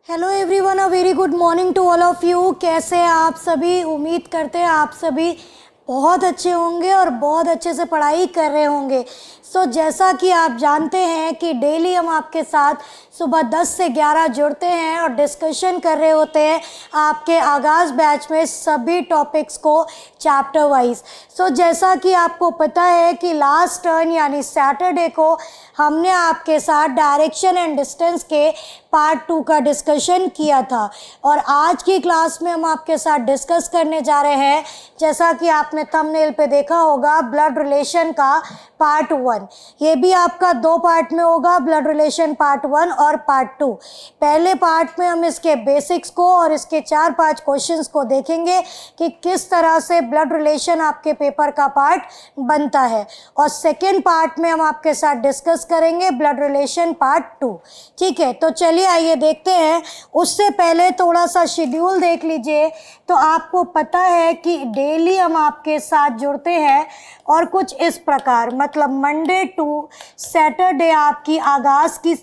Hello everyone, a very good morning to all of you. कैसे हैं आप सभी? उम्मीद करते हैं आप सभी बहुत अच्छे होंगे और बहुत अच्छे से पढ़ाई कर रहे होंगे। जैसा कि आप जानते हैं कि डेली हम आपके साथ सुबह 10 से 11 जुड़ते हैं और डिस्कशन कर रहे होते हैं आपके आगाज़ बैच में सभी टॉपिक्स को चैप्टर वाइज। जैसा कि आपको पता है कि लास्ट टर्न यानी सैटरडे को हमने आपके साथ डायरेक्शन एंड डिस्टेंस के पार्ट 2 का डिस्कशन किया था और आज की क्लास में हम आपके साथ डिस्कस करने जा रहे हैं, जैसा कि आपने थंबनेल पे देखा होगा, ब्लड रिलेशन का पार्ट 1। ये भी आपका 2 पार्ट में होगा, ब्लड रिलेशन पार्ट 1 और पार्ट 2। पहले पार्ट में हम इसके बेसिक्स को और इसके 4-5 क्वेश्चंस को देखेंगे कि किस तरह से ब्लड रिलेशन आपके पेपर का पार्ट बनता है, और सेकेंड पार्ट में हम आपके साथ डिस्कस करेंगे ब्लड रिलेशन पार्ट 2। ठीक है, तो चलिए आइए देखते हैं। उससे पहले थोड़ा सा शेड्यूल देख लीजिए। तो आपको पता है कि डेली हम आपके साथ जुड़ते हैं और कुछ इस प्रकार, मतलब मंडे टू सैटरडे आपकी आगाज़ की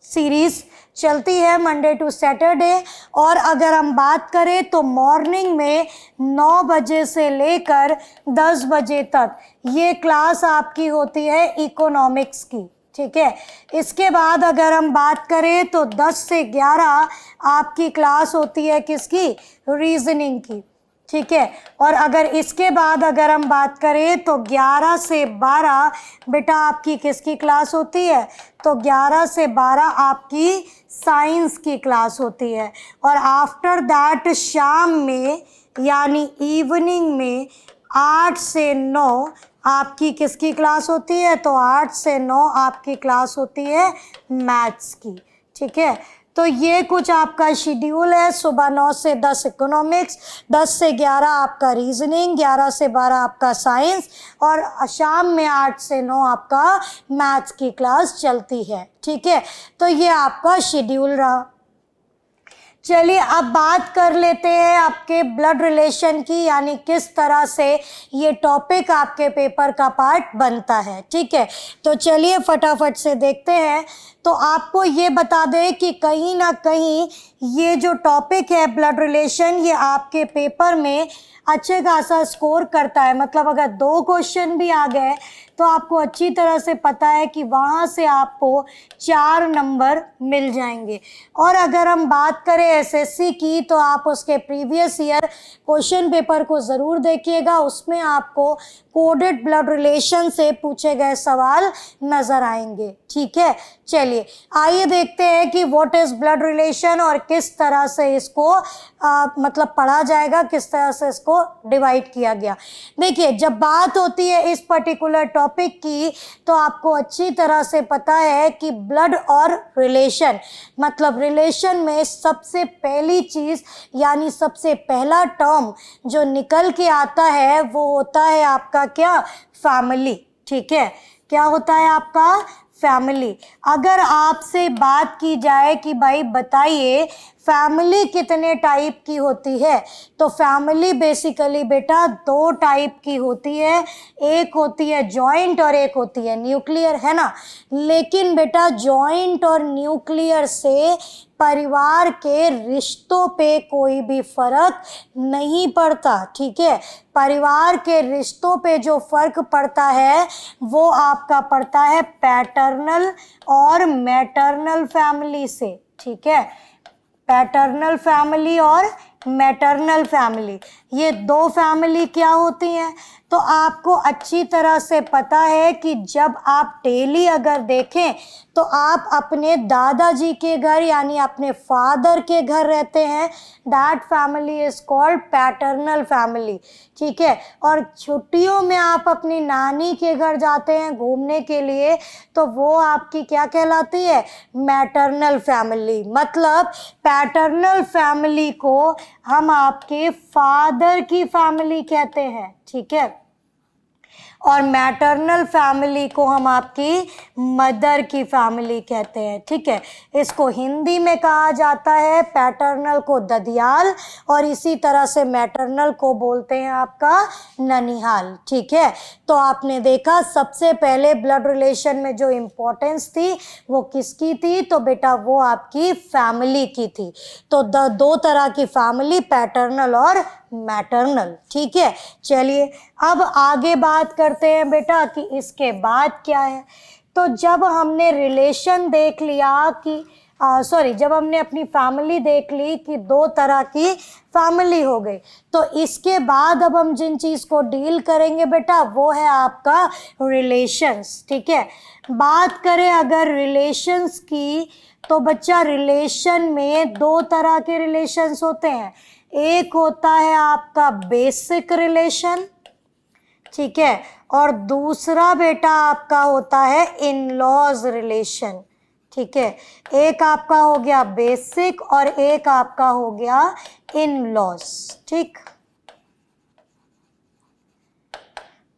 सीरीज़ चलती है, मंडे टू सैटरडे। और अगर हम बात करें तो मॉर्निंग में 9 बजे से लेकर 10 बजे तक ये क्लास आपकी होती है इकोनॉमिक्स की। ठीक है, इसके बाद अगर हम बात करें तो 10 से 11 आपकी क्लास होती है किसकी? रीजनिंग की। ठीक है, और अगर इसके बाद अगर हम बात करें तो 11 से 12 बेटा आपकी किसकी क्लास होती है? तो 11 से 12 आपकी साइंस की क्लास होती है। और आफ्टर दैट शाम में यानी इवनिंग में 8 से 9 आपकी किसकी क्लास होती है? तो 8 से 9 आपकी क्लास होती है मैथ्स की। ठीक है, तो ये कुछ आपका शेड्यूल है। सुबह 9 से 10 इकोनॉमिक्स, 10 से 11 आपका रीजनिंग, 11 से 12 आपका साइंस, और शाम में 8 से 9 आपका मैथ्स की क्लास चलती है। ठीक है, तो ये आपका शेड्यूल रहा। चलिए अब बात कर लेते हैं आपके ब्लड रिलेशन की, यानी किस तरह से ये टॉपिक आपके पेपर का पार्ट बनता है। ठीक है, तो चलिए फटाफट से देखते हैं। तो आपको ये बता दें कि कहीं ना कहीं ये जो टॉपिक है ब्लड रिलेशन, ये आपके पेपर में अच्छे खासा स्कोर करता है। मतलब अगर 2 क्वेश्चन भी आ गए तो आपको अच्छी तरह से पता है कि वहाँ से आपको 4 नंबर मिल जाएंगे। और अगर हम बात करें एसएससी की, तो आप उसके प्रीवियस ईयर क्वेश्चन पेपर को ज़रूर देखिएगा। उसमें आपको कोडेड ब्लड रिलेशन से पूछे गए सवाल नज़र आएंगे। ठीक है, चलिए आइए देखते हैं कि व्हाट इज़ ब्लड रिलेशन और किस तरह से इसको मतलब पढ़ा जाएगा, किस तरह से इसको डिवाइड किया गया। देखिए, जब बात होती है इस पर्टिकुलर टॉपिक की, तो आपको अच्छी तरह से पता है कि ब्लड और रिलेशन, मतलब रिलेशन में सबसे पहली चीज़ यानी सबसे पहला टर्म जो निकल के आता है वो होता है आपका क्या? फैमिली। ठीक है, क्या होता है आपका? फैमिली। अगर आपसे बात की जाए कि भाई बताइए फैमिली कितने टाइप की होती है, तो फैमिली बेसिकली बेटा 2 टाइप की होती है। एक होती है जॉइंट और एक होती है न्यूक्लियर, है ना। लेकिन बेटा जॉइंट और न्यूक्लियर से परिवार के रिश्तों पे कोई भी फर्क नहीं पड़ता। ठीक है, परिवार के रिश्तों पे जो फर्क पड़ता है वो आपका पड़ता है पैटर्नल और मैटरनल फैमिली से। ठीक है, पैटर्नल फैमिली और मैटरनल फैमिली, ये 2 फैमिली क्या होती हैं? तो आपको अच्छी तरह से पता है कि जब आप डेली अगर देखें तो आप अपने दादाजी के घर यानी अपने फादर के घर रहते हैं, that family is called paternal family. ठीक है, और छुट्टियों में आप अपनी नानी के घर जाते हैं घूमने के लिए, तो वो आपकी क्या कहलाती है? Maternal family. मतलब पैटर्नल फैमिली को हम आपके फादर की फैमिली कहते हैं। ठीक है, और मैटरनल फैमिली को हम आपकी मदर की फैमिली कहते हैं, ठीक है। इसको हिंदी में कहा जाता है पैटर्नल को ददियाल, और इसी तरह से मैटरनल को बोलते हैं आपका ननिहाल, ठीक है। तो आपने देखा सबसे पहले ब्लड रिलेशन में जो इम्पोर्टेंस थी वो किसकी थी, तो बेटा वो आपकी फैमिली की थी। तो दो तरह की फैमिली, पैटर्नल और मैटरनल, ठीक है। चलिए अब आगे बात करते हैं बेटा कि इसके बाद क्या है। तो जब हमने रिलेशन देख लिया कि जब हमने अपनी फैमिली देख ली कि दो तरह की फैमिली हो गई, तो इसके बाद अब हम जिन चीज़ को डील करेंगे बेटा वो है आपका रिलेशंस, ठीक है। बात करें अगर रिलेशंस की, तो बच्चा रिलेशन में दो तरह के रिलेशंस होते हैं। एक होता है आपका बेसिक रिलेशन, ठीक है, और दूसरा बेटा आपका होता है इन लॉज रिलेशन, ठीक है। एक आपका हो गया बेसिक और एक आपका हो गया इन लॉज, ठीक।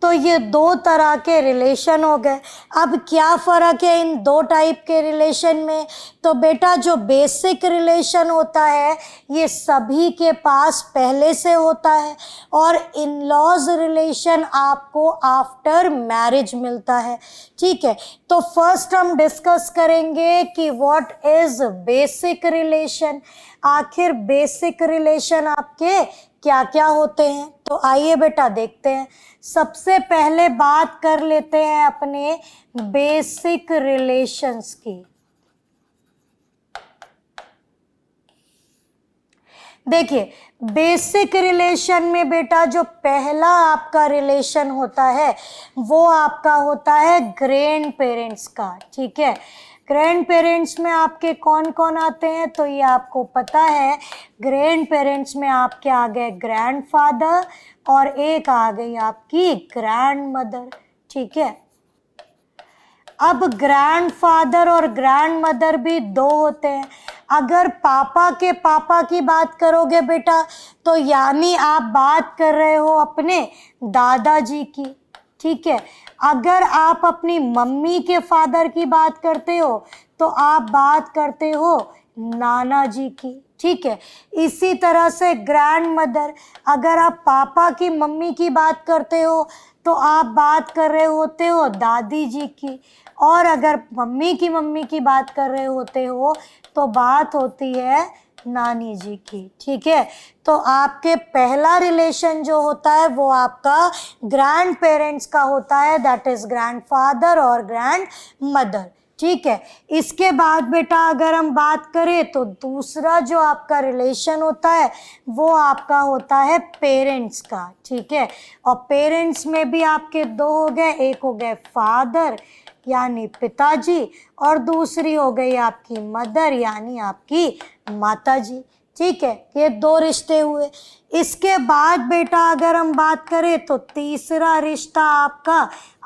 तो ये दो तरह के रिलेशन हो गए। अब क्या फ़र्क है इन दो टाइप के रिलेशन में, तो बेटा जो बेसिक रिलेशन होता है ये सभी के पास पहले से होता है, और इन लॉज रिलेशन आपको आफ्टर मैरिज मिलता है, ठीक है। तो फर्स्ट हम डिस्कस करेंगे कि व्हाट इज़ बेसिक रिलेशन। आखिर बेसिक रिलेशन आपके क्या क्या होते हैं, तो आइए बेटा देखते हैं। सबसे पहले बात कर लेते हैं अपने बेसिक रिलेशंस की। देखिए बेसिक रिलेशन में बेटा जो पहला आपका रिलेशन होता है वो आपका होता है ग्रैंड पेरेंट्स का, ठीक है। ग्रैंड पेरेंट्स में आपके कौन कौन आते हैं, तो ये आपको पता है। ग्रैंड पेरेंट्स में आपके आ गए ग्रैंडफादर और एक आ गई आपकी ग्रैंड मदर, ठीक है। अब ग्रैंडफादर और ग्रैंड मदर भी दो होते हैं। अगर पापा के पापा की बात करोगे बेटा, तो यानी आप बात कर रहे हो अपने दादाजी की, ठीक है। अगर आप अपनी मम्मी के फादर की बात करते हो तो आप बात करते हो नाना जी की, ठीक है। इसी तरह से ग्रैंड मदर, अगर आप पापा की मम्मी की बात करते हो तो आप बात कर रहे होते हो दादी जी की, और अगर मम्मी की बात कर रहे होते हो तो बात होती है नानी जी की, ठीक है। तो आपके पहला रिलेशन जो होता है वो आपका ग्रैंड पेरेंट्स का होता है, दैट इज ग्रैंडफादर और ग्रैंड मदर, ठीक है। इसके बाद बेटा अगर हम बात करें तो दूसरा जो आपका रिलेशन होता है वो आपका होता है पेरेंट्स का, ठीक है। और पेरेंट्स में भी आपके दो हो गए, एक हो गए फादर यानी पिताजी, और दूसरी हो गई आपकी मदर यानी आपकी माताजी, ठीक है। ये दो रिश्ते हुए। इसके बाद बेटा अगर हम बात करें तो तीसरा रिश्ता आपका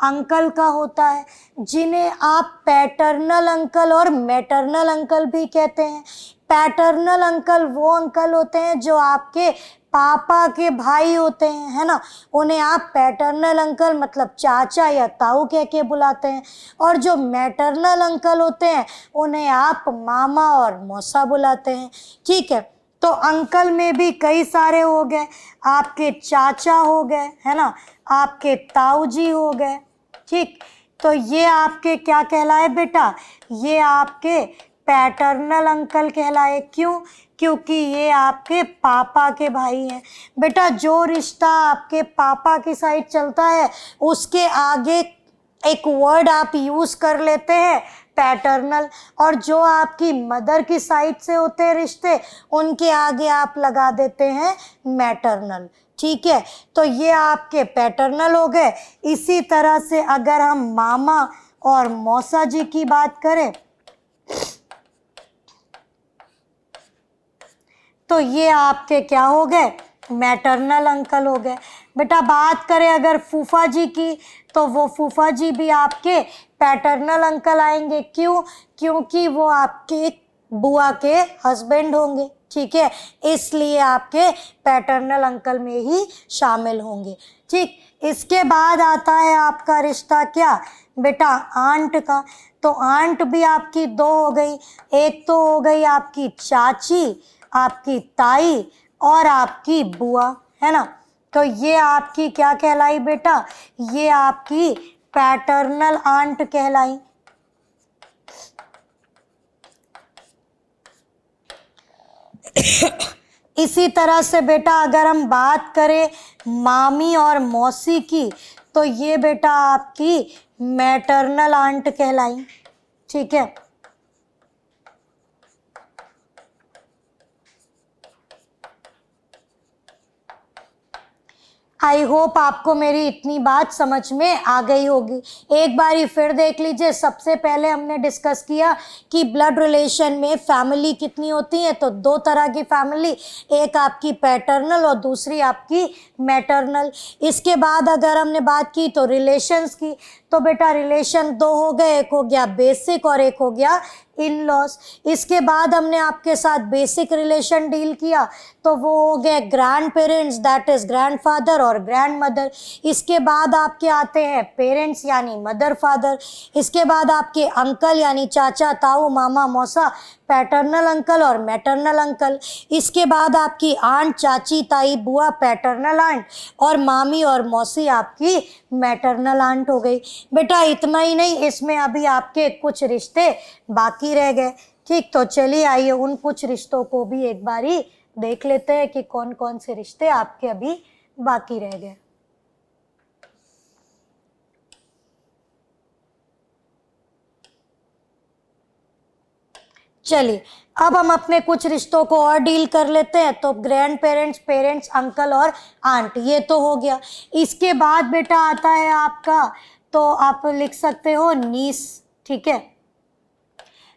अंकल का होता है, जिन्हें आप पैटर्नल अंकल और मैटरनल अंकल भी कहते हैं। पैटर्नल अंकल वो अंकल होते हैं जो आपके पापा के भाई होते हैं, है ना, उन्हें आप पैटर्नल अंकल मतलब चाचा या ताऊ कह के बुलाते हैं। और जो मैटरनल अंकल होते हैं उन्हें आप मामा और मौसा बुलाते हैं, ठीक है। तो अंकल में भी कई सारे हो गए, आपके चाचा हो गए, है ना, आपके ताऊ जी हो गए, ठीक। तो ये आपके क्या कहलाए बेटा, ये आपके पैटर्नल अंकल कहलाए। क्यों, क्योंकि ये आपके पापा के भाई हैं। बेटा जो रिश्ता आपके पापा की साइड चलता है उसके आगे एक वर्ड आप यूज़ कर लेते हैं पैटर्नल, और जो आपकी मदर की साइड से होते हैं रिश्ते उनके आगे आप लगा देते हैं मैटरनल, ठीक है। तो ये आपके पैटर्नल हो गए। इसी तरह से अगर हम मामा और मौसा जी की बात करें तो ये आपके क्या हो गए, मैटरनल अंकल हो गए। बेटा बात करें अगर फूफा जी की तो वो फूफा जी भी आपके पैटर्नल अंकल आएंगे। क्यों, क्योंकि वो आपके बुआ के हस्बैंड होंगे, ठीक है, इसलिए आपके पैटर्नल अंकल में ही शामिल होंगे। ठीक, इसके बाद आता है आपका रिश्ता क्या बेटा, आंट का। तो आंट भी आपकी दो हो गई, एक तो हो गई आपकी चाची, आपकी ताई और आपकी बुआ, है ना। तो ये आपकी क्या कहलाई बेटा, ये आपकी पैटर्नल आंट कहलाई। इसी तरह से बेटा अगर हम बात करें मामी और मौसी की, तो ये बेटा आपकी मैटरनल आंट कहलाई, ठीक है। आई होप आपको मेरी इतनी बात समझ में आ गई होगी। एक बारी फिर देख लीजिए, सबसे पहले हमने डिस्कस किया कि ब्लड रिलेशन में फैमिली कितनी होती है, तो दो तरह की फैमिली, एक आपकी पैटर्नल और दूसरी आपकी मैटरनल। इसके बाद अगर हमने बात की तो रिलेशंस की, तो बेटा रिलेशन दो हो गए, एक हो गया बेसिक और एक हो गया इन लॉस। इसके बाद हमने आपके साथ बेसिक रिलेशन डील किया, तो वो हो गए grand parents, that is grand father और ग्रैंड मदर। इसके बाद आपके आते हैं पेरेंट्स यानी मदर फादर। इसके बाद आपके अंकल यानी चाचा ताऊ मामा मौसा, पैटर्नल अंकल और मैटरनल अंकल। इसके बाद आपकी आंट चाची ताई बुआ पैटर्नल आंट, और मामी और मौसी आपकी मैटरनल आंट हो गई। बेटा इतना ही नहीं, इसमें अभी आपके कुछ रिश्ते बाकी रह गए। ठीक, तो चलिए आइए उन कुछ रिश्तों को भी एक बारी देख लेते हैं कि कौन कौन से रिश्ते आपके अभी बाकी रह गए। चलिए अब हम अपने कुछ रिश्तों को और डील कर लेते हैं। तो ग्रैंड पेरेंट्स, पेरेंट्स, अंकल और आंट, ये तो हो गया। इसके बाद बेटा आता है आपका, तो आप लिख सकते हो नीस, ठीक है।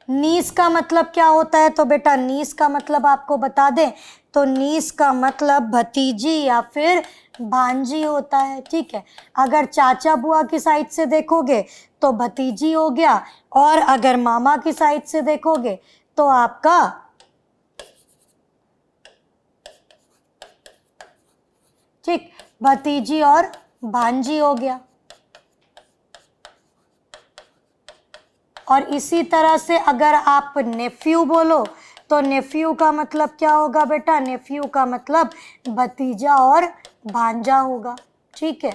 नीस का मतलब क्या होता है, तो बेटा नीस का मतलब आपको बता दें, तो नीस का मतलब भतीजी या फिर भांजी होता है, ठीक है। अगर चाचा बुआ की साइड से देखोगे तो भतीजी हो गया, और अगर मामा की साइड से देखोगे तो आपका ठीक भतीजी और भांजी हो गया। और इसी तरह से अगर आप नेफ्यू बोलो तो नेफ्यू का मतलब क्या होगा बेटा, नेफ्यू का मतलब भतीजा और भांजा होगा, ठीक है।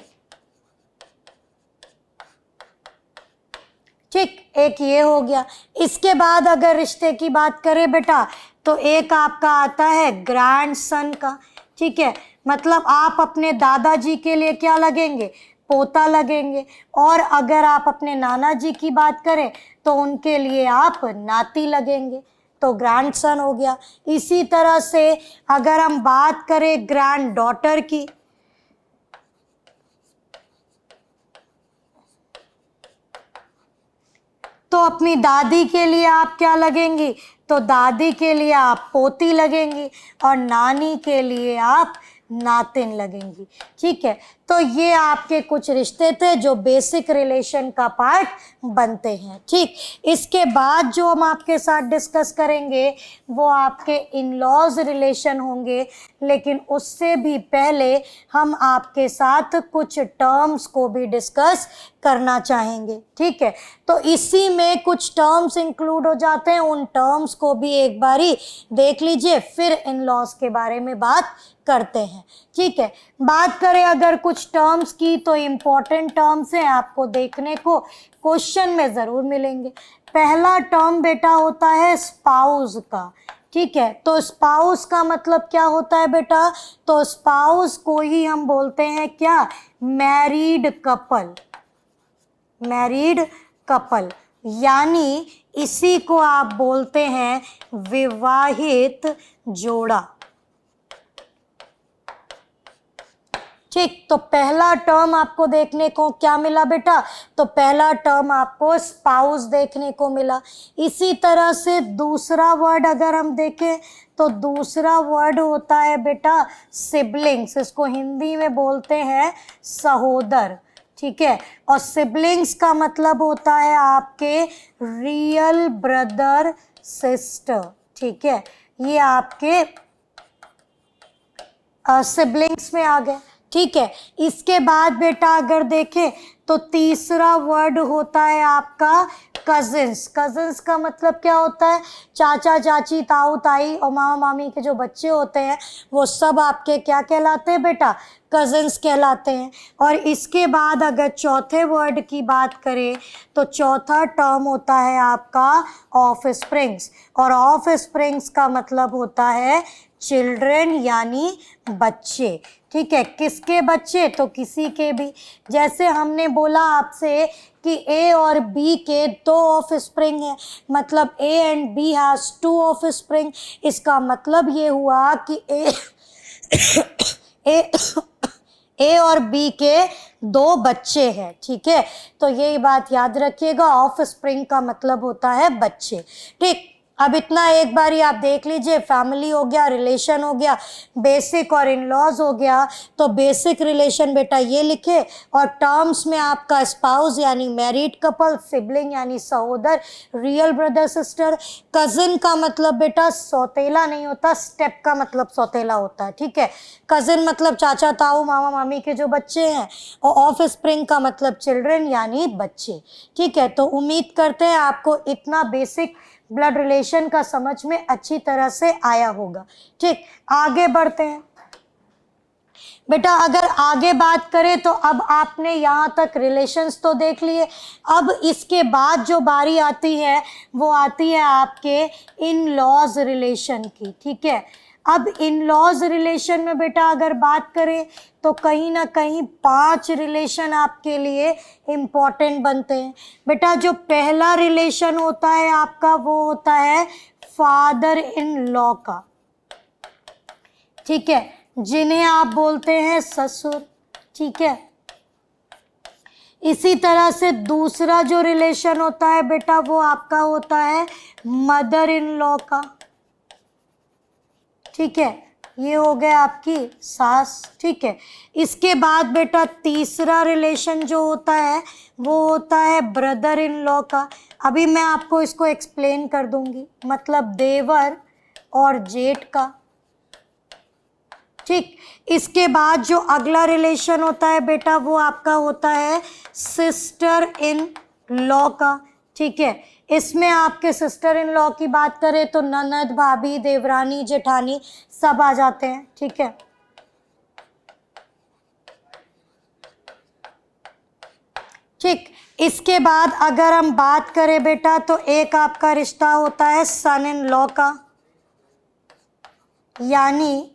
ठीक, एक ये हो गया। इसके बाद अगर रिश्ते की बात करें बेटा, तो एक आपका आता है ग्रैंड सन का, ठीक है। मतलब आप अपने दादाजी के लिए क्या लगेंगे, पोता लगेंगे। और अगर आप अपने नाना जी की बात करें तो उनके लिए आप नाती लगेंगे, तो ग्रैंड सन हो गया। इसी तरह से अगर हम बात करें ग्रैंड डॉटर की, तो अपनी दादी के लिए आप क्या लगेंगी, तो दादी के लिए आप पोती लगेंगी, और नानी के लिए आप नातिन लगेंगी, ठीक है। तो ये आपके कुछ रिश्ते थे जो बेसिक रिलेशन का पार्ट बनते हैं, ठीक। इसके बाद जो हम आपके साथ डिस्कस करेंगे वो आपके इन लॉज रिलेशन होंगे, लेकिन उससे भी पहले हम आपके साथ कुछ टर्म्स को भी डिस्कस करना चाहेंगे, ठीक है। तो इसी में कुछ टर्म्स इंक्लूड हो जाते हैं, उन टर्म्स को भी एक बारी देख लीजिए, फिर इन लॉज के बारे में बात करते हैं, ठीक है। बात करें अगर कुछ टर्म्स की, तो इम्पोर्टेंट टर्म्स हैं, आपको देखने को क्वेश्चन में ज़रूर मिलेंगे। पहला टर्म बेटा होता है स्पाउस का, ठीक है। तो स्पाउस का मतलब क्या होता है बेटा, तो स्पाउस को ही हम बोलते हैं क्या, मैरिड कपल, मैरिड कपल, यानी इसी को आप बोलते हैं विवाहित जोड़ा, ठीक। तो पहला टर्म आपको देखने को क्या मिला बेटा, तो पहला टर्म आपको स्पाउस देखने को मिला। इसी तरह से दूसरा वर्ड अगर हम देखें तो दूसरा वर्ड होता है बेटा सिबलिंग्स, इसको हिंदी में बोलते हैं सहोदर, ठीक है। और सिबलिंग्स का मतलब होता है आपके रियल ब्रदर सिस्टर, ठीक है, ये आपके सिबलिंग्स में आ गए, ठीक है। इसके बाद बेटा अगर देखें तो तीसरा वर्ड होता है आपका कजिन्स। कजिन्स का मतलब क्या होता है? चाचा चाची, ताऊ ताई और मामा मामी के जो बच्चे होते हैं वो सब आपके क्या कहलाते हैं बेटा? कजिन्स कहलाते हैं। और इसके बाद अगर चौथे वर्ड की बात करें तो चौथा टर्म होता है आपका ऑफ स्प्रिंग्स, और ऑफ स्प्रिंग्स का मतलब होता है चिल्ड्रन यानी बच्चे, ठीक है। किसके बच्चे? तो किसी के भी। जैसे हमने बोला आपसे कि ए और बी के दो ऑफ स्प्रिंग है, मतलब A and B has two offspring. इसका मतलब ये हुआ कि ए और बी के दो बच्चे हैं, ठीक है। तो ये बात याद रखिएगा, ऑफ स्प्रिंग का मतलब होता है बच्चे, ठीक। अब इतना एक बार ही आप देख लीजिए, फैमिली हो गया, रिलेशन हो गया, बेसिक और इन लॉज हो गया। तो बेसिक रिलेशन बेटा ये लिखे, और टर्म्स में आपका स्पाउस यानी मैरिड कपल, सिबलिंग यानी सहोदर, रियल ब्रदर सिस्टर। कजिन का मतलब बेटा सौतेला नहीं होता, स्टेप का मतलब सौतेला होता है, ठीक है। कजिन मतलब चाचा ताऊ मामा मामी के जो बच्चे हैं, और ऑफ स्प्रिंग का मतलब चिल्ड्रन यानी बच्चे, ठीक है। तो उम्मीद करते हैं आपको इतना बेसिक ब्लड रिलेशन का समझ में अच्छी तरह से आया होगा, ठीक। आगे बढ़ते हैं बेटा। अगर आगे बात करें तो अब आपने यहाँ तक रिलेशंस तो देख लिए, अब इसके बाद जो बारी आती है वो आती है आपके इन लॉज रिलेशन की, ठीक है। अब इन लॉज रिलेशन में बेटा अगर बात करें तो कहीं ना कहीं 5 रिलेशन आपके लिए इम्पॉर्टेंट बनते हैं बेटा। जो पहला रिलेशन होता है आपका वो होता है फादर इन लॉ का, ठीक है, जिन्हें आप बोलते हैं ससुर, ठीक है। इसी तरह से दूसरा जो रिलेशन होता है बेटा वो आपका होता है मदर इन लॉ का, ठीक है, ये हो गया आपकी सास, ठीक है। इसके बाद बेटा तीसरा रिलेशन जो होता है वो होता है ब्रदर इन लॉ का। अभी मैं आपको इसको एक्सप्लेन कर दूंगी, मतलब देवर और जेठ का, ठीक। इसके बाद जो अगला रिलेशन होता है बेटा वो आपका होता है सिस्टर इन लॉ का, ठीक है। इसमें आपके सिस्टर इन लॉ की बात करें तो ननद, भाभी, देवरानी, जेठानी सब आ जाते हैं, ठीक है। ठीक, इसके बाद अगर हम बात करें बेटा तो एक आपका रिश्ता होता है सन इन लॉ का, यानी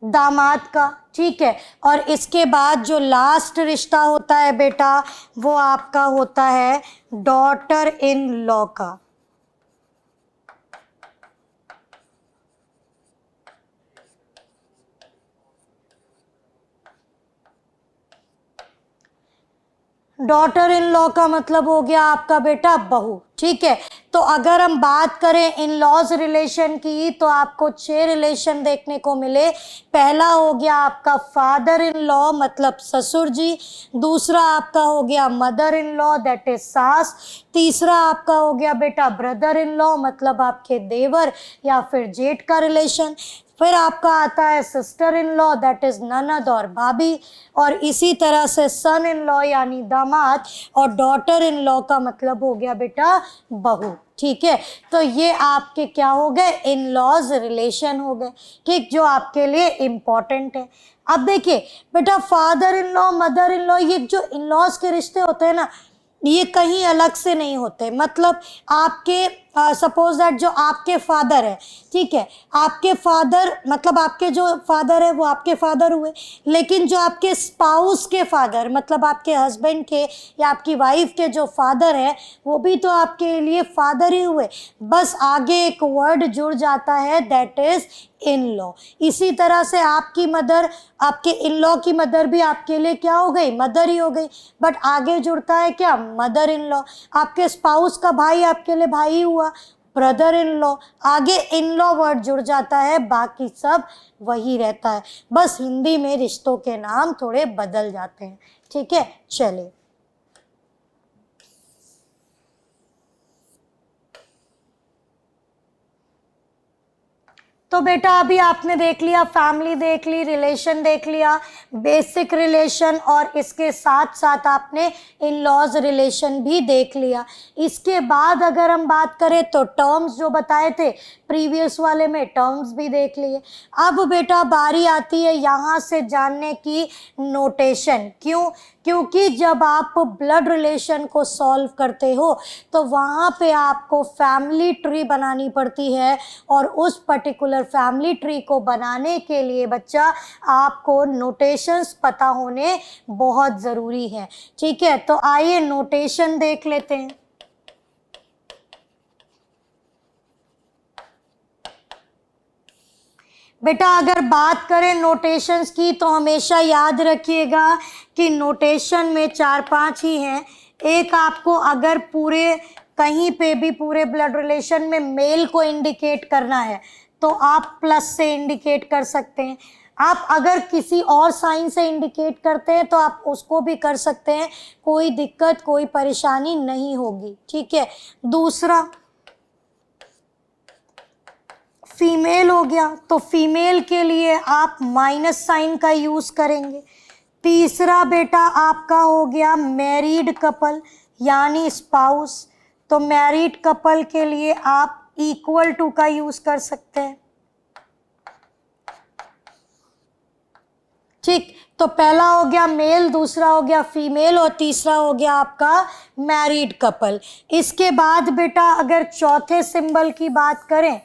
दामाद का, ठीक है। और इसके बाद जो लास्ट रिश्ता होता है बेटा वो आपका होता है डॉटर इन लॉ का, डॉटर इन लॉ का मतलब हो गया आपका बेटा बहू, ठीक है। तो अगर हम बात करें इन लॉज रिलेशन की तो आपको 6 रिलेशन देखने को मिले। पहला हो गया आपका फादर इन लॉ मतलब ससुर जी, दूसरा आपका हो गया mother in law that is सास, तीसरा आपका हो गया बेटा ब्रदर इन लॉ मतलब आपके देवर या फिर जेठ का रिलेशन, फिर आपका आता है sister in law that is ननद और भाभी, और इसी तरह से सन इन लॉ यानी दामाद, और डॉटर इन लॉ का मतलब हो गया बेटा बहू, ठीक है। तो ये आपके क्या हो गए? इन लॉज रिलेशन हो गए, ठीक, जो आपके लिए इम्पॉर्टेंट है। अब देखिए बेटा father in law mother in law ये जो इन लॉज के रिश्ते होते हैं ना ये कहीं अलग से नहीं होते, मतलब आपके सपोज दैट जो आपके फादर है, ठीक है, आपके फादर मतलब आपके जो फादर है वो आपके फादर हुए, लेकिन जो आपके स्पाउस के फादर मतलब आपके हस्बैंड के या आपकी वाइफ के जो फादर है वो भी तो आपके लिए फादर ही हुए, बस आगे एक वर्ड जुड़ जाता है दैट इज इन लॉ। इसी तरह से आपकी मदर आपके इन लॉ की मदर भी आपके लिए क्या हो गई? मदर ही हो गई, बट आगे जुड़ता है क्या? Mother in law. आपके स्पाउस का भाई आपके लिए भाई हुआ, ब्रदर इन लॉ, आगे इन लॉ वर्ड जुड़ जाता है, बाकी सब वही रहता है, बस हिंदी में रिश्तों के नाम थोड़े बदल जाते हैं, ठीक है। चलिए तो बेटा अभी आपने देख लिया, फैमिली देख ली, रिलेशन देख लिया, बेसिक रिलेशन, और इसके साथ साथ आपने इन लॉज रिलेशन भी देख लिया। इसके बाद अगर हम बात करें तो टर्म्स जो बताए थे प्रीवियस वाले में, टर्म्स भी देख लिए। अब बेटा बारी आती है यहाँ से जानने की नोटेशन। क्यों? क्योंकि जब आप ब्लड रिलेशन को सॉल्व करते हो तो वहाँ पे आपको फैमिली ट्री बनानी पड़ती है, और उस पर्टिकुलर फैमिली ट्री को बनाने के लिए बच्चा आपको नोटेशंस पता होने बहुत ज़रूरी है। ठीक है, तो आइए नोटेशन देख लेते हैं। बेटा अगर बात करें नोटेशंस की तो हमेशा याद रखिएगा कि नोटेशन में 4-5 ही हैं। एक आपको अगर पूरे कहीं पे भी पूरे ब्लड रिलेशन में मेल को इंडिकेट करना है तो आप प्लस से इंडिकेट कर सकते हैं। आप अगर किसी और साइन से इंडिकेट करते हैं तो आप उसको भी कर सकते हैं, कोई दिक्कत कोई परेशानी नहीं होगी। ठीक है, दूसरा फीमेल हो गया तो फीमेल के लिए आप माइनस साइन का यूज करेंगे। तीसरा बेटा आपका हो गया मैरिड कपल यानी स्पाउस, तो मैरिड कपल के लिए आप इक्वल टू का यूज कर सकते हैं। ठीक, तो पहला हो गया मेल, दूसरा हो गया फीमेल, और तीसरा हो गया आपका मैरिड कपल। इसके बाद बेटा अगर चौथे सिंबल की बात करें,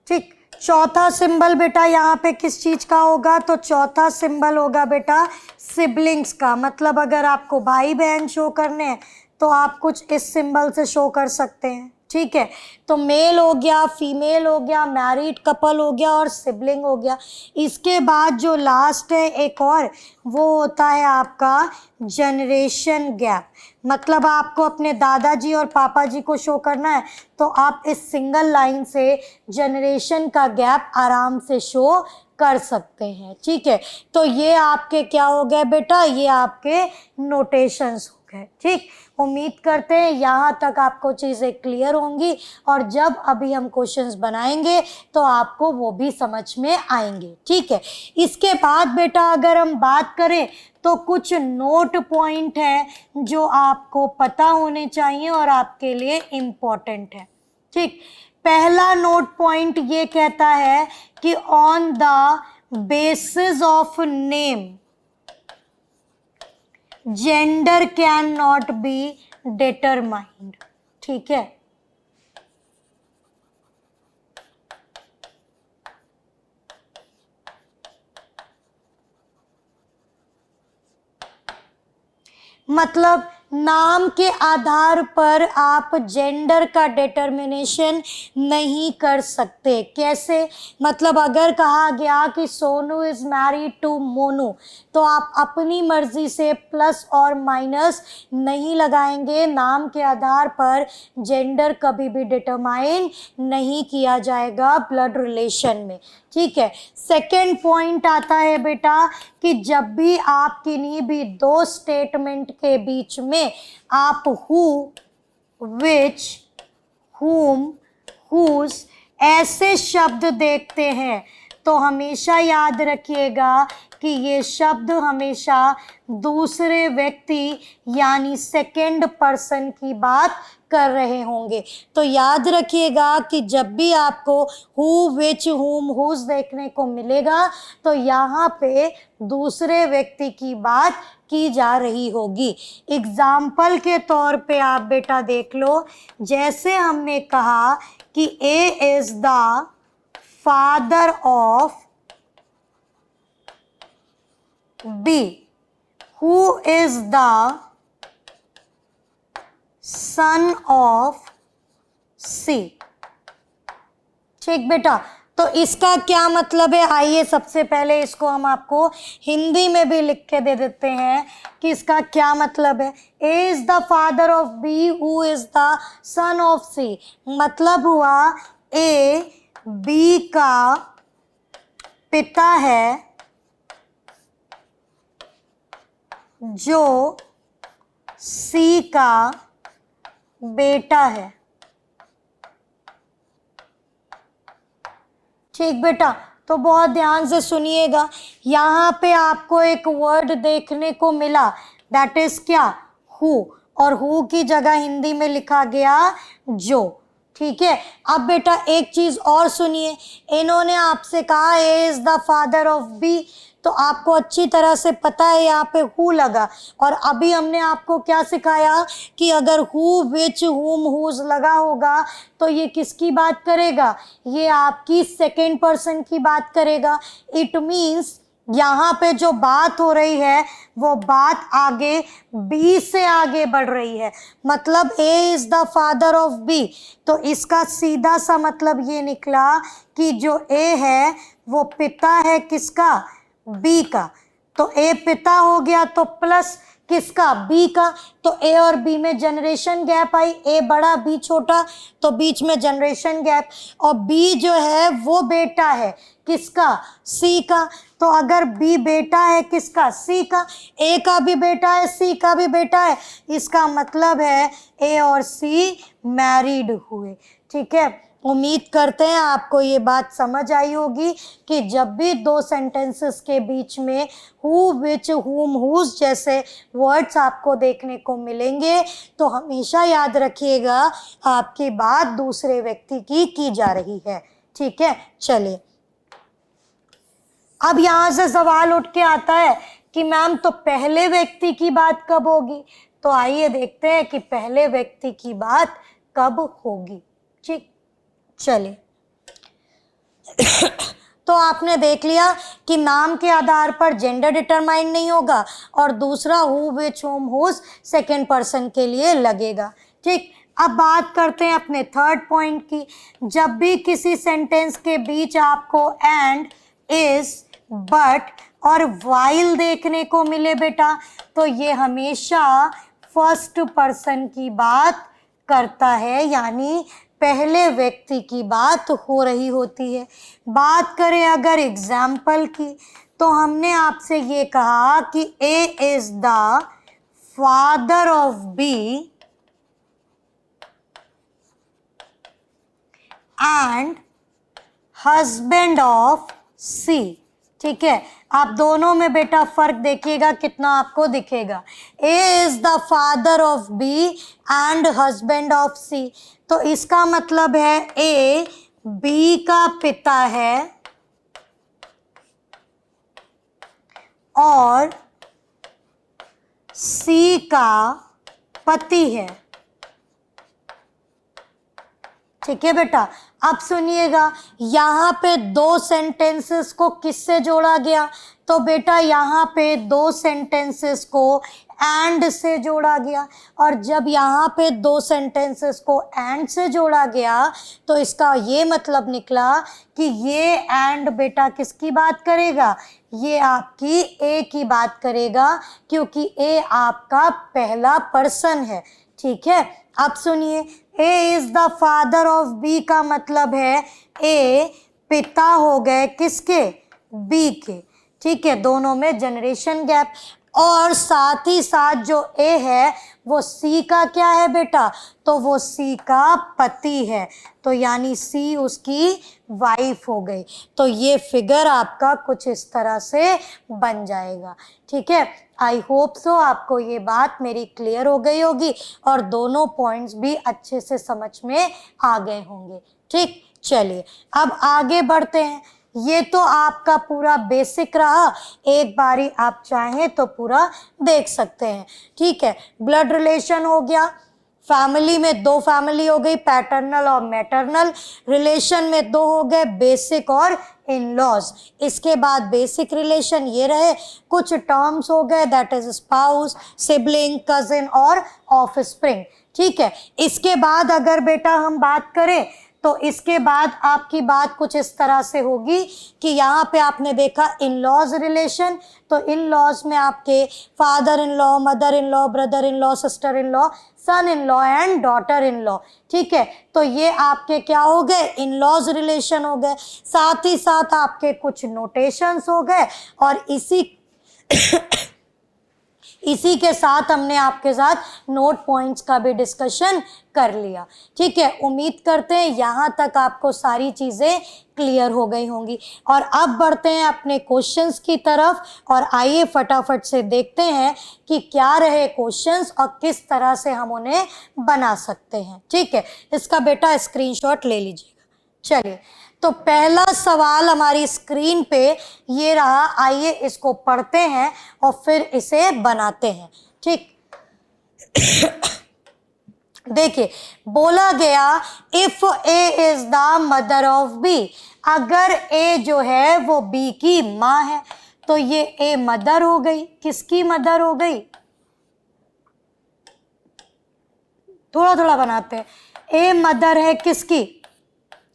ठीक, चौथा सिंबल बेटा यहाँ पे किस चीज का होगा? तो चौथा सिंबल होगा बेटा सिबलिंग्स का। मतलब अगर आपको भाई बहन शो करने हैं तो आप कुछ इस सिंबल से शो कर सकते हैं। ठीक है, तो मेल हो गया, फीमेल हो गया, मैरिड कपल हो गया और सिबलिंग हो गया। इसके बाद जो लास्ट है एक और, वो होता है आपका जनरेशन गैप। मतलब आपको अपने दादाजी और पापा जी को शो करना है तो आप इस सिंगल लाइन से जनरेशन का गैप आराम से शो कर सकते हैं। ठीक है, तो ये आपके क्या हो गए बेटा? ये आपके नोटेशंस हो गए। ठीक, उम्मीद करते हैं यहाँ तक आपको चीज़ें क्लियर होंगी, और जब अभी हम क्वेश्चंस बनाएंगे तो आपको वो भी समझ में आएंगे। ठीक है, इसके बाद बेटा अगर हम बात करें तो कुछ नोट पॉइंट है जो आपको पता होने चाहिए और आपके लिए इम्पोर्टेंट है। ठीक, पहला नोट पॉइंट ये कहता है कि on the basis of name gender can not be determined. ठीक है, मतलब नाम के आधार पर आप जेंडर का डिटर्मिनेशन नहीं कर सकते। कैसे? मतलब अगर कहा गया कि Sonu is married to Monu तो आप अपनी मर्जी से प्लस और माइनस नहीं लगाएंगे। नाम के आधार पर जेंडर कभी भी डिटरमाइन नहीं किया जाएगा ब्लड रिलेशन में। ठीक है, सेकेंड पॉइंट आता है बेटा कि जब भी आप किन्हीं भी दो स्टेटमेंट के बीच में आप हु, विच, हुम, हुज ऐसे शब्द देखते हैं तो हमेशा याद रखिएगा कि ये शब्द हमेशा दूसरे व्यक्ति यानी सेकंड पर्सन की बात कर रहे होंगे। तो याद रखिएगा कि जब भी आपको हु, विच, हुम, हुज देखने को मिलेगा तो यहाँ पे दूसरे व्यक्ति की बात की जा रही होगी। एग्जाम्पल के तौर पे आप बेटा देख लो, जैसे हमने कहा कि A is the father of B, who is the son of C. ठीक बेटा, तो इसका क्या मतलब है? आइए सबसे पहले इसको हम आपको हिंदी में भी लिख के दे देते हैं कि इसका क्या मतलब है। A is the father of B, who is the son of C. मतलब हुआ ए बी का पिता है जो सी का बेटा है। ठीक बेटा, तो बहुत ध्यान से सुनिएगा। यहाँ पे आपको एक वर्ड देखने को मिला, दैट इज क्या, हु, और हु की जगह हिंदी में लिखा गया जो। ठीक है, अब बेटा एक चीज और सुनिए, इन्होंने आपसे कहा A is the father of B, तो आपको अच्छी तरह से पता है यहाँ पे हु लगा, और अभी हमने आपको क्या सिखाया कि अगर हु, विच, हुम, हुज लगा होगा तो ये किसकी बात करेगा, ये आपकी सेकेंड पर्सन की बात करेगा। इट मीन्स यहाँ पे जो बात हो रही है वो बात आगे बी से आगे बढ़ रही है, मतलब A is the father of B, तो इसका सीधा सा मतलब ये निकला कि जो ए है वो पिता है किसका, बी का। तो ए पिता हो गया तो प्लस किसका, बी का, तो ए और बी में जनरेशन गैप आई, ए बड़ा बी छोटा, तो बीच में जनरेशन गैप, और बी जो है वो बेटा है किसका, सी का। तो अगर बी बेटा है किसका, सी का, ए का भी बेटा है, सी का भी बेटा है, इसका मतलब है ए और सी मैरिड हुए। ठीक है, उम्मीद करते हैं आपको ये बात समझ आई होगी कि जब भी दो सेंटेंसेस के बीच में हु, विच, हुम, हुज जैसे वर्ड्स आपको देखने को मिलेंगे तो हमेशा याद रखिएगा आपकी बात दूसरे व्यक्ति की जा रही है। ठीक है, चलिए अब यहाँ से सवाल उठ के आता है कि मैम तो पहले व्यक्ति की बात कब होगी, तो आइए देखते हैं कि पहले व्यक्ति की बात कब होगी। ठीक, चलिए तो आपने देख लिया कि नाम के आधार पर जेंडर डिटरमाइन नहीं होगा, और दूसरा हु, विच, हुम, हुज सेकेंड पर्सन के लिए लगेगा। ठीक, अब बात करते हैं अपने थर्ड पॉइंट की। जब भी किसी सेंटेंस के बीच आपको एंड, इज, बट और वाइल देखने को मिले बेटा, तो ये हमेशा फर्स्ट पर्सन की बात करता है, यानी पहले व्यक्ति की बात हो रही होती है। बात करें अगर एग्जाम्पल की, तो हमने आपसे ये कहा कि A is the father of B and husband of C. ठीक है, आप दोनों में बेटा फर्क देखिएगा कितना आपको दिखेगा। A is the father of B and husband of C, तो इसका मतलब है ए बी का पिता है और सी का पति है। ठीक है बेटा, अब सुनिएगा यहाँ पे दो सेंटेंसेस को किससे जोड़ा गया, तो बेटा यहाँ पे दो सेंटेंसेस को एंड से जोड़ा गया, और जब यहाँ पे दो सेंटेंसेस को एंड से जोड़ा गया तो इसका ये मतलब निकला कि ये एंड बेटा किसकी बात करेगा, ये आपकी ए की बात करेगा, क्योंकि ए आपका पहला पर्सन है। ठीक है, अब सुनिए, A is the father of B का मतलब है ए पिता हो गए किसके, बी के। ठीक है, दोनों में जनरेशन गैप, और साथ ही साथ जो ए है वो सी का क्या है बेटा, तो वो सी का पति है, तो यानी सी उसकी वाइफ हो गई। तो ये फिगर आपका कुछ इस तरह से बन जाएगा। ठीक है, आई होप सो आपको ये बात मेरी क्लियर हो गई होगी और दोनों पॉइंट्स भी अच्छे से समझ में आ गए होंगे। ठीक, चलिए अब आगे बढ़ते हैं। ये तो आपका पूरा बेसिक रहा, एक बारी आप चाहें तो पूरा देख सकते हैं। ठीक है, ब्लड रिलेशन हो गया, फैमिली में दो फैमिली हो गई, पैटर्नल और मैटरनल, रिलेशन में दो हो गए, बेसिक और इन लॉज। इसके बाद बेसिक रिलेशन ये रहे, कुछ टर्म्स हो गए, that is spouse, sibling, cousin और ऑफस्प्रिंग। ठीक है, इसके बाद अगर बेटा हम बात करें तो इसके बाद आपकी बात कुछ इस तरह से होगी कि यहाँ पे आपने देखा इन लॉज रिलेशन, तो इन लॉज में आपके father in law, mother in law, brother in law, sister in law, son in law and daughter in law. ठीक है, तो ये आपके क्या हो गए, इन लॉज रिलेशन हो गए। साथ ही साथ आपके कुछ नोटेशंस हो गए, और इसी के साथ हमने आपके साथ नोट पॉइंट्स का भी डिस्कशन कर लिया। ठीक है, उम्मीद करते हैं यहाँ तक आपको सारी चीज़ें क्लियर हो गई होंगी। और अब बढ़ते हैं अपने क्वेश्चंस की तरफ और आइए फटाफट से देखते हैं कि क्या रहे क्वेश्चंस और किस तरह से हम उन्हें बना सकते हैं। ठीक है, इसका बेटा स्क्रीनशॉट ले लीजिएगा। चलिए, तो पहला सवाल हमारी स्क्रीन पे ये रहा, आइए इसको पढ़ते हैं और फिर इसे बनाते हैं। ठीक, देखिए बोला गया if A is the mother of B, अगर ए जो है वो बी की माँ है तो ये ए मदर हो गई। किसकी मदर हो गई? थोड़ा थोड़ा बनाते हैं। ए मदर है किसकी?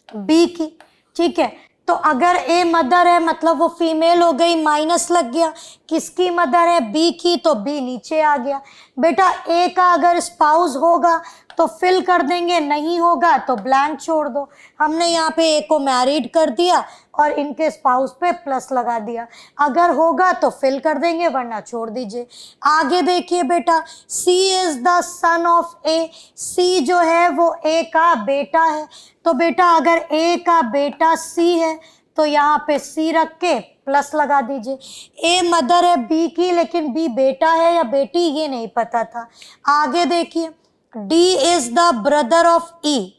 बी की। ठीक है, तो अगर ए मदर है मतलब वो फीमेल हो गई, माइनस लग गया। किसकी मदर है? बी की, तो बी नीचे आ गया। बेटा ए का अगर स्पाउस होगा तो फिल कर देंगे, नहीं होगा तो ब्लैंक छोड़ दो। हमने यहाँ पे ए को मैरिड कर दिया और इनके स्पाउस पे प्लस लगा दिया। अगर होगा तो फिल कर देंगे वरना छोड़ दीजिए। आगे देखिए बेटा, सी इज द सन ऑफ ए, सी जो है वो ए का बेटा है। तो बेटा अगर ए का बेटा सी है तो यहाँ पे सी रख के प्लस लगा दीजिए। ए मदर है बी की, लेकिन बी बेटा है या बेटी ये नहीं पता था। आगे देखिए, D is the brother of E,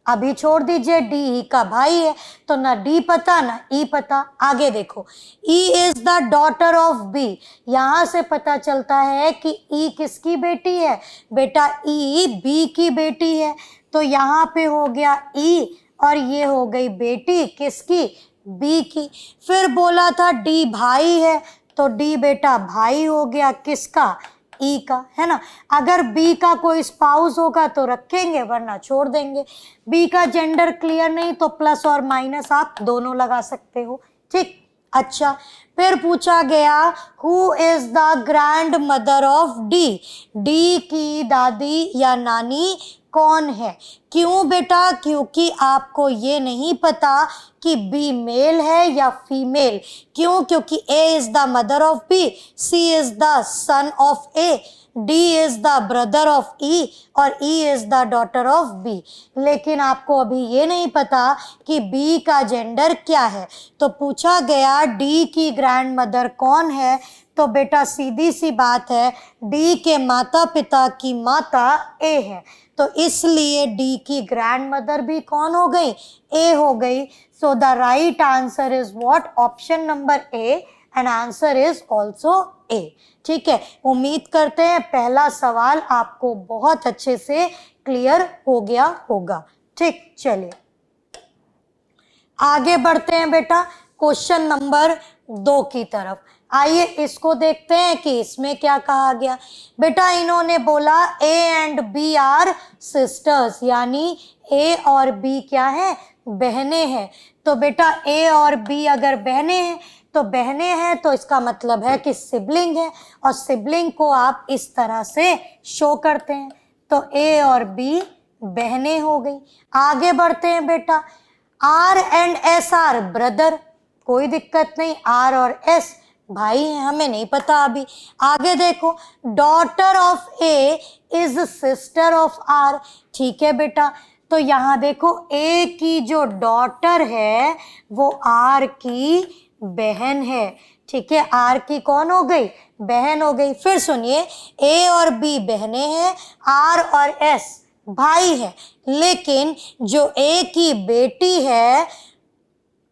अभी छोड़ दीजिए, डी ई का भाई है तो ना डी पता ना ई पता। आगे देखो, E is the daughter of B, यहाँ से पता चलता है कि ई किसकी बेटी है? बेटा ई बी की बेटी है, तो यहाँ पे हो गया ई और ये हो गई बेटी किसकी? बी की। फिर बोला था डी भाई है तो डी बेटा भाई हो गया किसका? ई का, है ना। अगर बी का कोई स्पाउस होगा तो रखेंगे वरना छोड़ देंगे। बी का जेंडर क्लियर नहीं तो प्लस और माइनस आप दोनों लगा सकते हो। ठीक, अच्छा, फिर पूछा गया who is the grand mother of D, D की दादी या नानी कौन है? क्यों बेटा? क्योंकि आपको ये नहीं पता कि बी मेल है या फीमेल। क्यों? क्योंकि A is the mother of B, C is the son of A, D is the brother of E और E is the daughter of B. लेकिन आपको अभी ये नहीं पता कि बी का जेंडर क्या है। तो पूछा गया डी की ग्रैंड मदर कौन है, तो बेटा सीधी सी बात है, डी के माता पिता की माता ए है, तो इसलिए डी की ग्रैंड मदर भी कौन हो गई? ए हो गई। सो the right answer is what? Option number A, and answer is also a. ठीक है, उम्मीद करते हैं पहला सवाल आपको बहुत अच्छे से क्लियर हो गया होगा। ठीक, चलिए आगे बढ़ते हैं बेटा क्वेश्चन नंबर 2 की तरफ। आइए इसको देखते हैं कि इसमें क्या कहा गया। बेटा इन्होंने बोला A and B are sisters, यानी ए और बी क्या है? बहनें हैं। तो बेटा ए और बी अगर बहनें हैं तो बहनें हैं तो इसका मतलब है कि सिबलिंग है, और सिबलिंग को आप इस तरह से शो करते हैं। तो ए और बी बहनें हो गई। आगे बढ़ते हैं बेटा, R and S are brother, कोई दिक्कत नहीं, आर और एस भाई हैं, हमें नहीं पता अभी। आगे देखो, daughter of A is sister of R, ठीक है बेटा। तो यहाँ देखो ए की जो डॉटर है वो आर की बहन है। ठीक है, आर की कौन हो गई? बहन हो गई। फिर सुनिए, ए और बी बहनें हैं, आर और एस भाई है, लेकिन जो ए की बेटी है,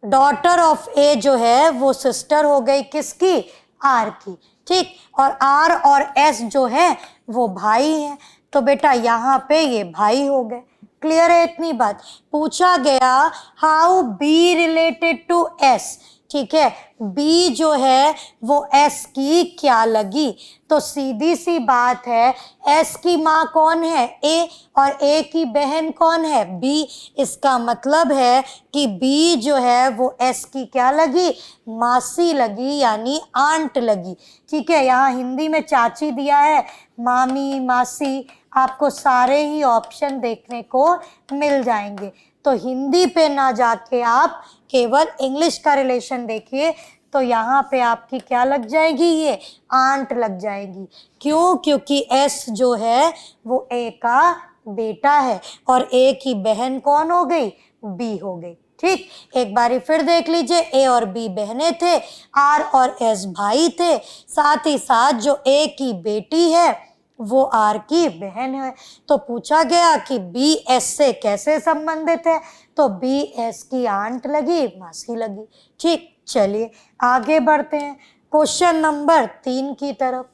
डॉटर ऑफ ए जो है वो सिस्टर हो गई किसकी? आर की। ठीक, और आर और एस जो है वो भाई हैं, तो बेटा यहाँ पे ये भाई हो गए। क्लियर है इतनी बात? पूछा गया how B related to S, ठीक है, बी जो है वो एस की क्या लगी? तो सीधी सी बात है, एस की माँ कौन है? ए, और ए की बहन कौन है? बी। इसका मतलब है कि बी जो है वो एस की क्या लगी? मासी लगी, यानी आंट लगी। ठीक है, यहाँ हिंदी में चाची दिया है, मामी, मासी, आपको सारे ही ऑप्शन देखने को मिल जाएंगे। तो हिंदी पे ना जाके आप केवल इंग्लिश का रिलेशन देखिए, तो यहाँ पे आपकी क्या लग जाएगी, ये आंट लग जाएगी। क्यों? क्योंकि एस जो है वो ए का बेटा है और ए की बहन कौन हो गई, बी हो गई। ठीक, एक बारी फिर देख लीजिए, ए और बी बहनें थे, आर और एस भाई थे, साथ ही साथ जो ए की बेटी है वो आर की बहन है। तो पूछा गया कि बी एस से कैसे संबंधित है, तो बी एस की आंट लगी, मासी लगी। ठीक, चलिए आगे बढ़ते हैं क्वेश्चन नंबर 3 की तरफ।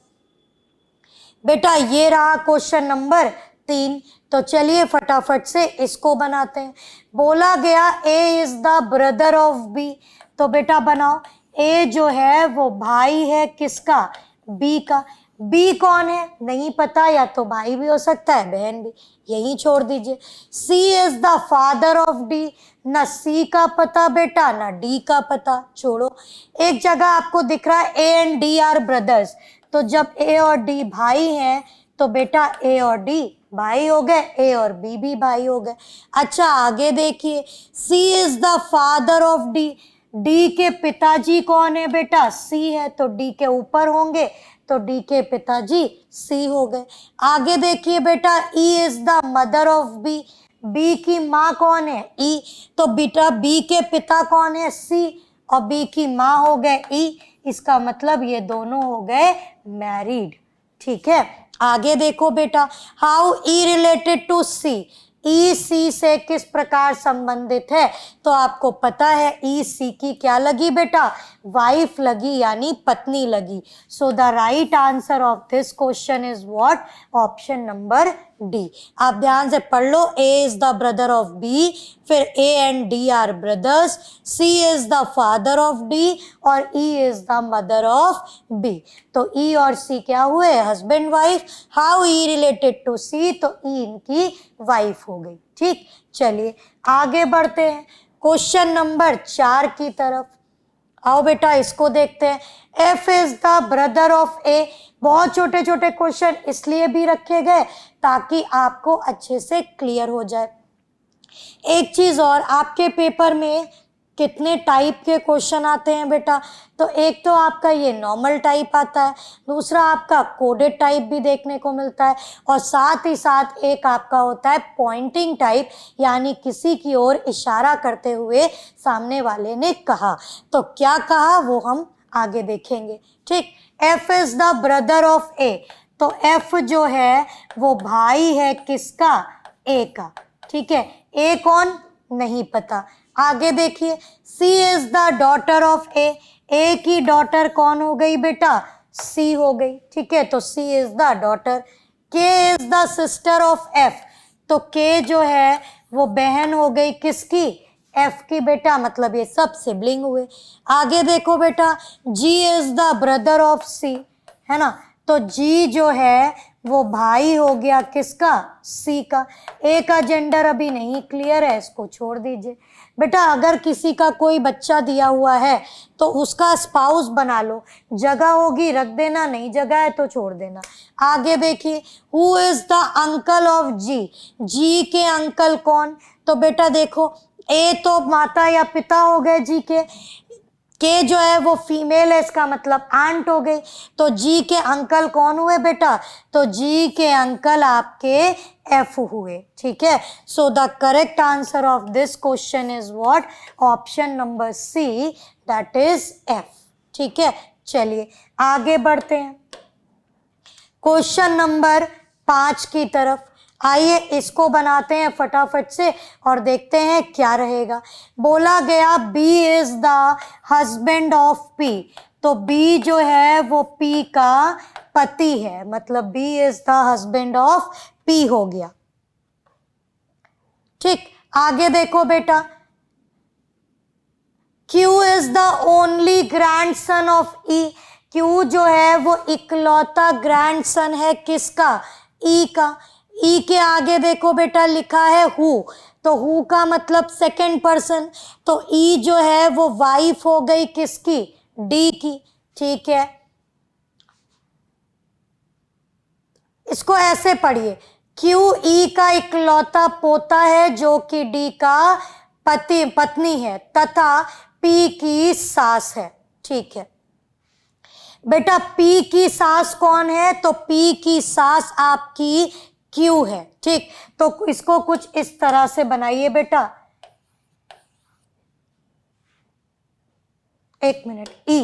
बेटा ये रहा क्वेश्चन नंबर 3, तो चलिए फटाफट से इसको बनाते हैं। बोला गया A is the brother of B, तो बेटा बनाओ, ए जो है वो भाई है किसका, बी का। बी कौन है नहीं पता, या तो भाई भी हो सकता है बहन भी, यही छोड़ दीजिए। C is the father of D, ना सी का पता बेटा ना डी का पता, छोड़ो। एक जगह आपको दिख रहा है ए एंड डी आर ब्रदर्स, तो जब ए और डी भाई हैं तो बेटा ए और डी भाई हो गए, ए और बी भी भाई हो गए। अच्छा आगे देखिए, C is the father of D, D के पिताजी कौन है बेटा, सी है, तो डी के ऊपर होंगे, तो डी के पिताजी सी हो गए। आगे देखिए बेटा, E is the mother of B, B की माँ कौन है, ई, तो बेटा बी के पिता कौन है, सी, और बी की माँ हो गए ई, इसका मतलब ये दोनों हो गए मैरिड। ठीक है, आगे देखो बेटा, हाउ ई रिलेटेड टू सी, ई सी से किस प्रकार संबंधित है, तो आपको पता है ई सी की क्या लगी बेटा, वाइफ लगी, यानी पत्नी लगी। So the right answer of this question is what, option number D. आप ध्यान से पढ़ लो, A is the brother of B, फिर A and D are brothers, C is the father of D और E is the mother of B. तो E और C क्या हुए, husband wife. How E related to C, तो E इनकी wife हो गई। ठीक, चलिए आगे बढ़ते हैं क्वेश्चन नंबर 4 की तरफ। आओ बेटा इसको देखते हैं। F is the brother of A, बहुत छोटे छोटे क्वेश्चन इसलिए भी रखे गए ताकि आपको अच्छे से क्लियर हो जाए। एक चीज और, आपके पेपर में कितने टाइप के क्वेश्चन आते हैं बेटा, तो एक तो आपका ये नॉर्मल टाइप आता है, दूसरा आपका कोडेड टाइप भी देखने को मिलता है, और साथ ही साथ एक आपका होता है पॉइंटिंग टाइप, यानी किसी की ओर इशारा करते हुए सामने वाले ने कहा। तो क्या कहा वो हम आगे देखेंगे। ठीक, F is the brother of A, तो एफ जो है वो भाई है किसका, ए का। ठीक है, ए कौन नहीं पता। आगे देखिए, C is the daughter of ए, ए की डॉटर कौन हो गई बेटा, सी हो गई। ठीक है, तो सी इज द डॉटर। के is the sister of F, तो के जो है वो बहन हो गई किसकी, एफ की बेटा, मतलब ये सब सिबलिंग हुए। आगे देखो बेटा, जी इज द ब्रदर ऑफ सी, है ना, तो जी जो है वो भाई हो गया किसका, सी का। ए का जेंडर अभी नहीं क्लियर है, इसको छोड़ दीजिए बेटा। अगर किसी का कोई बच्चा दिया हुआ है तो उसका स्पाउस बना लो, जगह होगी रख देना, नहीं जगह है तो छोड़ देना। आगे देखिए, who is the uncle of G, G के अंकल कौन, तो बेटा देखो, ए तो माता या पिता हो गए जी के जो है वो फीमेल है, इसका मतलब आंट हो गई। तो जी के अंकल कौन हुए बेटा, तो जी के अंकल आपके एफ हुए। ठीक है, so the correct answer of this question is what, option number C, that is F. ठीक है, चलिए आगे बढ़ते हैं क्वेश्चन नंबर 5 की तरफ। आइए इसको बनाते हैं फटाफट से और देखते हैं क्या रहेगा। बोला गया B is the husband of P, तो बी जो है वो पी का पति है, मतलब B is the husband of P हो गया। ठीक, आगे देखो बेटा, Q is the only grandson of E, Q जो है वो इकलौता ग्रैंडसन है किसका, ई का। ई के आगे देखो बेटा लिखा है हु, तो हु का मतलब सेकंड पर्सन, तो ई जो है वो वाइफ हो गई किसकी, डी की। ठीक है, इसको ऐसे पढ़िए, क्यू ई का इकलौता पोता है जो कि डी का पत्नी है तथा पी की सास है। ठीक है बेटा, P की सास कौन है? तो P की सास आपकी Q है। ठीक, तो इसको कुछ इस तरह से बनाइए बेटा, एक minute. E,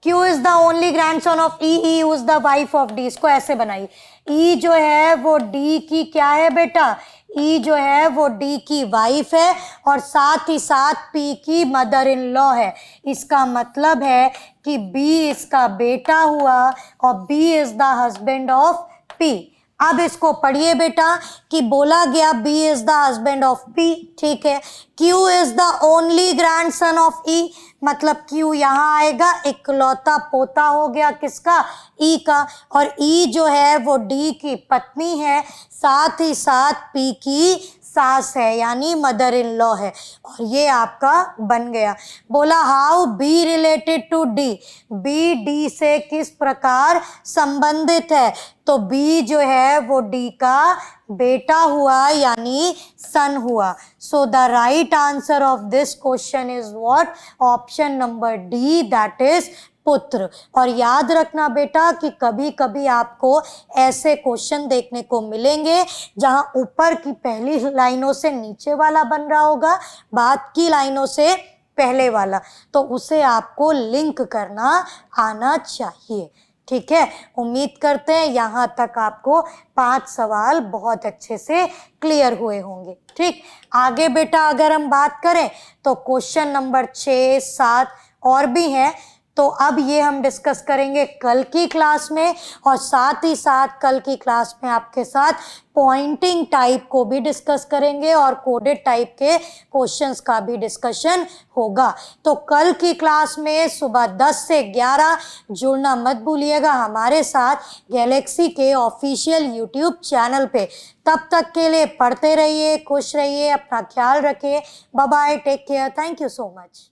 Q is the only grandson of E, E is the wife of D। इसको ऐसे बनाइए, E जो है वो D की क्या है बेटा? E जो है वो D की वाइफ है और साथ ही साथ P की मदर इन लॉ है। इसका मतलब है कि B इसका बेटा हुआ और B is the husband of P। अब इसको पढ़िए बेटा कि बोला गया B is the husband of P, ठीक है। Q is the only grandson of E, मतलब Q यहाँ आएगा, इकलौता पोता हो गया किसका? E का। और E जो है वो D की पत्नी है, साथ ही साथ P की सास है, यानी मदर इन लॉ है। और ये आपका बन गया। बोला how B related to D, B D से किस प्रकार संबंधित है? तो B जो है वो D का बेटा हुआ, यानी सन हुआ। सो the right answer of this question is what? Option number D, that is पुत्र। और याद रखना बेटा कि कभी कभी आपको ऐसे क्वेश्चन देखने को मिलेंगे जहां ऊपर की पहली लाइनों से नीचे वाला बन रहा होगा, बाद की लाइनों से पहले वाला, तो उसे आपको लिंक करना आना चाहिए। ठीक है, उम्मीद करते हैं यहाँ तक आपको 5 सवाल बहुत अच्छे से क्लियर हुए होंगे। ठीक, आगे बेटा अगर हम बात करें तो क्वेश्चन नंबर 6, 7 और भी हैं, तो अब ये हम डिस्कस करेंगे कल की क्लास में, और साथ ही साथ कल की क्लास में आपके साथ पॉइंटिंग टाइप को भी डिस्कस करेंगे और कोडेड टाइप के क्वेश्चंस का भी डिस्कशन होगा। तो कल की क्लास में सुबह 10 से 11 जुड़ना मत भूलिएगा हमारे साथ गैलेक्सी के ऑफिशियल यूट्यूब चैनल पे। तब तक के लिए पढ़ते रहिए, खुश रहिए, अपना ख्याल रखिए। Bye bye, take care, thank you so much.